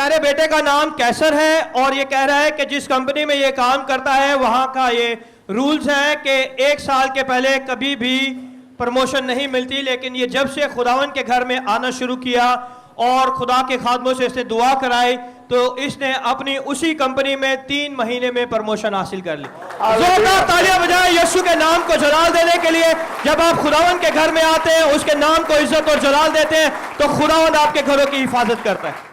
प्यारे बेटे का नाम कैसर है और ये कह रहा है कि जिस कंपनी में ये काम करता है वहां का ये रूल्स है कि 1 साल के पहले कभी भी प्रमोशन नहीं मिलती, लेकिन ये जब से खुदावन के घर में आना शुरू किया और खुदा के खादमों से इसने दुआ कराई तो इसने अपनी उसी कंपनी में 3 महीने में प्रमोशन हासिल कर ली। जोरदार तालियां बजाएं यीशु के नाम को जलाल देने के लिए। जब आप खुदावन के घर में आते हैं, उसके नाम को इज्जत और जलाल देते हैं, तो खुदावन आपके घरों की हिफाजत करता है।